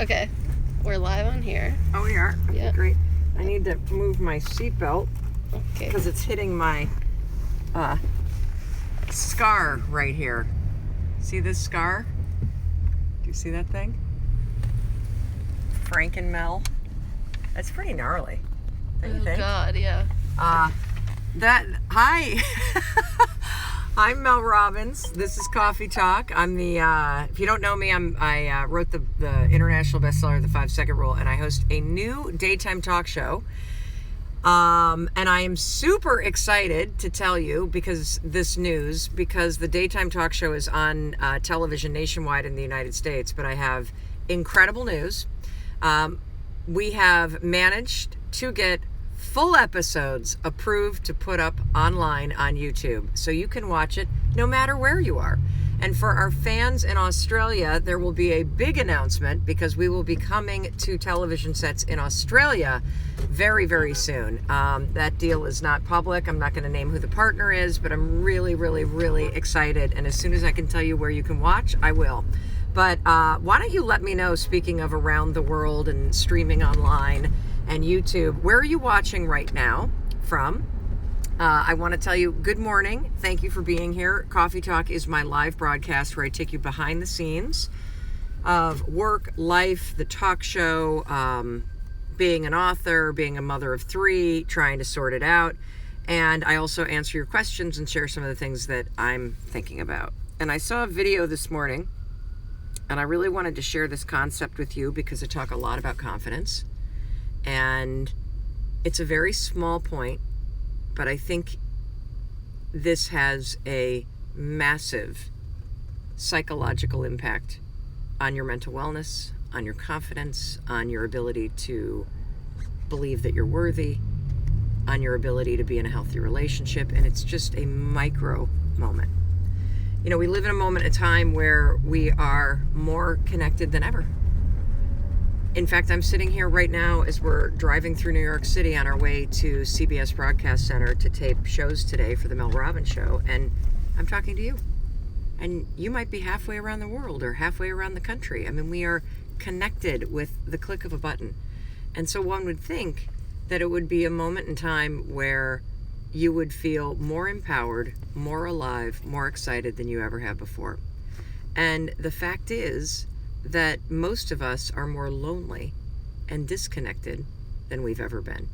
Okay, we're live on here. Oh, we are? Okay, Yep. great. I need to move my seatbelt Okay. because it's hitting my scar right here. See this scar? Do you see that thing? Frank and Mel. That's pretty gnarly. Don't you Oh think? God, yeah. Hi. I'm Mel Robbins. This is Coffee Talk. I'm the, if you don't know me, I wrote the international bestseller, The 5-Second Rule, and I host a new daytime talk show. And I am super excited to tell you because the daytime talk show is on television nationwide in the United States, but I have incredible news. We have managed to get full episodes approved to put up online on YouTube, so you can watch it no matter where you are. And for our fans in Australia, there will be a big announcement because we will be coming to television sets in Australia very, very soon. That deal is not public. I'm not going to name who the partner is, but I'm really, really, really excited. And as soon as I can tell you where you can watch, I will. But why don't you let me know, speaking of around the world and streaming online and YouTube, where are you watching right now from? I want to tell you good morning. Thank you for being here. Coffee Talk is my live broadcast where I take you behind the scenes of work, life, the talk show, being an author, being a mother of 3, trying to sort it out. And I also answer your questions and share some of the things that I'm thinking about. And I saw a video this morning, and I really wanted to share this concept with you because I talk a lot about confidence. And it's a very small point, but I think this has a massive psychological impact on your mental wellness, on your confidence, on your ability to believe that you're worthy, on your ability to be in a healthy relationship. And it's just a micro moment. You know, we live in a moment in time where we are more connected than ever. In fact, I'm sitting here right now as we're driving through New York City on our way to CBS Broadcast Center to tape shows today for the Mel Robbins Show, and I'm talking to you. And you might be halfway around the world or halfway around the country. I mean, we are connected with the click of a button. And so one would think that it would be a moment in time where you would feel more empowered, more alive, more excited than you ever have before. And the fact is that most of us are more lonely and disconnected than we've ever been.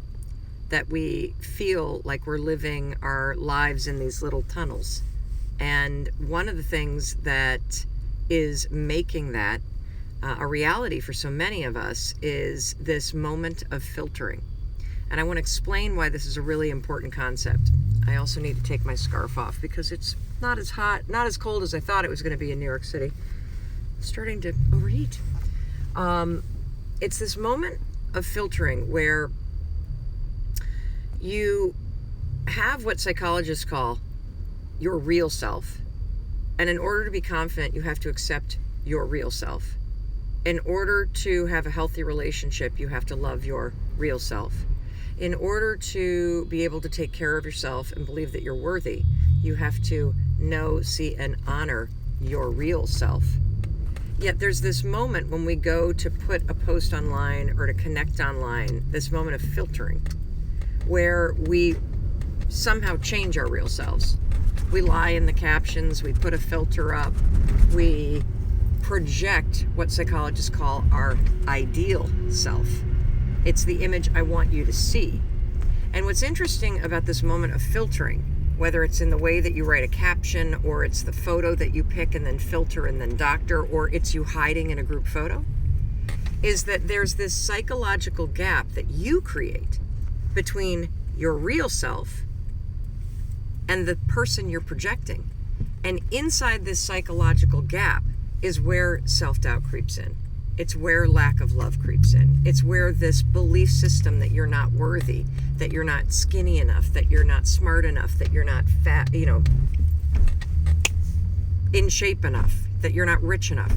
That we feel like we're living our lives in these little tunnels. And one of the things that is making that a reality for so many of us is this moment of filtering. And I want to explain why this is a really important concept. I also need to take my scarf off because it's not as hot, not as cold as I thought it was going to be in New York City. Starting to overheat. It's this moment of filtering where you have what psychologists call your real self. And in order to be confident, you have to accept your real self. In order to have a healthy relationship, you have to love your real self. In order to be able to take care of yourself and believe that you're worthy, you have to know, see, and honor your real self. Yet there's this moment when we go to put a post online or to connect online, this moment of filtering, where we somehow change our real selves. We lie in the captions, we put a filter up, we project what psychologists call our ideal self. It's the image I want you to see. And what's interesting about this moment of filtering, whether it's in the way that you write a caption, or it's the photo that you pick and then filter and then doctor, or it's you hiding in a group photo, is that there's this psychological gap that you create between your real self and the person you're projecting. And inside this psychological gap is where self-doubt creeps in. It's where lack of love creeps in. It's where this belief system that you're not worthy, that you're not skinny enough, that you're not smart enough, that you're not fat, in shape enough, that you're not rich enough.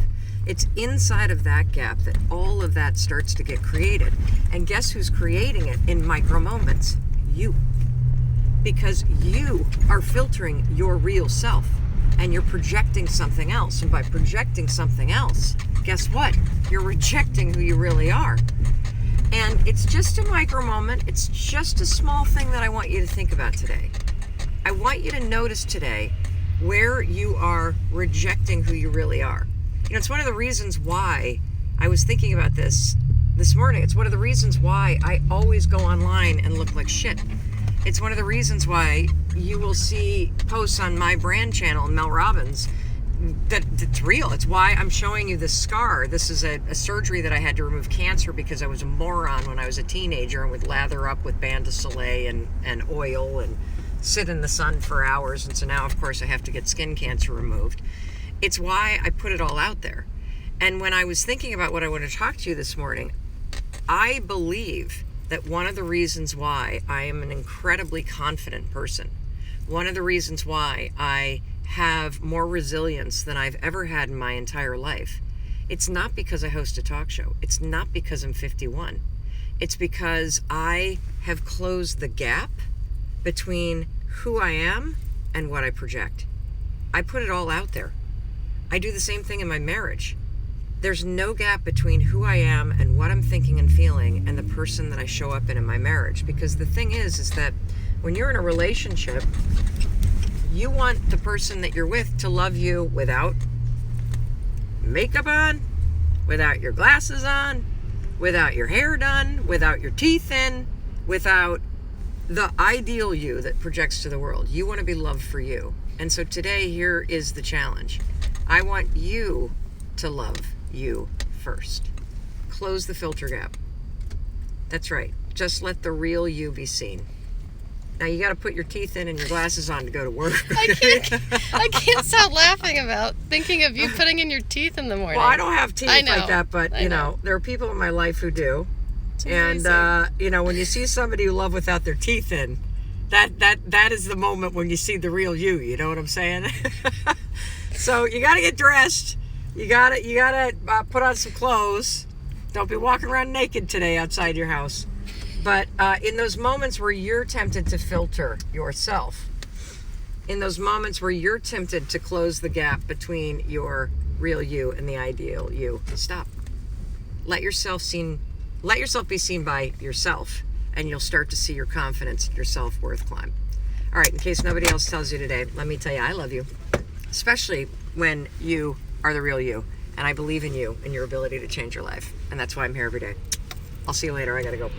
It's inside of that gap that all of that starts to get created. And guess who's creating it in micro moments? You. Because you are filtering your real self. and you're projecting something else. And by projecting something else, guess what? You're rejecting who you really are. And it's just a micro moment. It's just a small thing that I want you to think about today. I want you to notice today where you are rejecting who you really are. You know, it's one of the reasons why I was thinking about this morning. It's one of the reasons why I always go online and look like shit. It's one of the reasons why you will see posts on my brand channel, Mel Robbins, that's real. It's why I'm showing you this scar. This is a surgery that I had to remove cancer because I was a moron when I was a teenager and would lather up with Bain de Soleil and oil and sit in the sun for hours. And so now, of course, I have to get skin cancer removed. It's why I put it all out there. And when I was thinking about what I want to talk to you this morning, I believe that one of the reasons why I am an incredibly confident person, one of the reasons why I have more resilience than I've ever had in my entire life, it's not because I host a talk show. It's not because I'm 51. It's because I have closed the gap between who I am and what I project. I put it all out there. I do the same thing in my marriage. There's no gap between who I am and what I'm thinking and feeling and the person that I show up in my marriage. Because the thing is that when you're in a relationship, you want the person that you're with to love you without makeup on, without your glasses on, without your hair done, without your teeth in, without the ideal you that projects to the world. You want to be loved for you. And so today, here is the challenge. I want you to love you first. Close the filter gap. That's right. Just let the real you be seen. Now you got to put your teeth in and your glasses on to go to work. I can't stop laughing about thinking of you putting in your teeth in the morning. Well, I don't have teeth I know. like that, but you know, there are people in my life who do. And you know, when you see somebody who love without their teeth in, that is the moment when you see the real you. You know what I'm saying? So you got to get dressed. You gotta put on some clothes. Don't be walking around naked today outside your house. But in those moments where you're tempted to filter yourself, in those moments where you're tempted to close the gap between your real you and the ideal you, stop. Let yourself be seen by yourself, and you'll start to see your confidence, your self-worth climb. All right, in case nobody else tells you today, let me tell you I love you, especially when you are the real you, and I believe in you and your ability to change your life, and that's why I'm here every day. I'll see you later. I gotta go.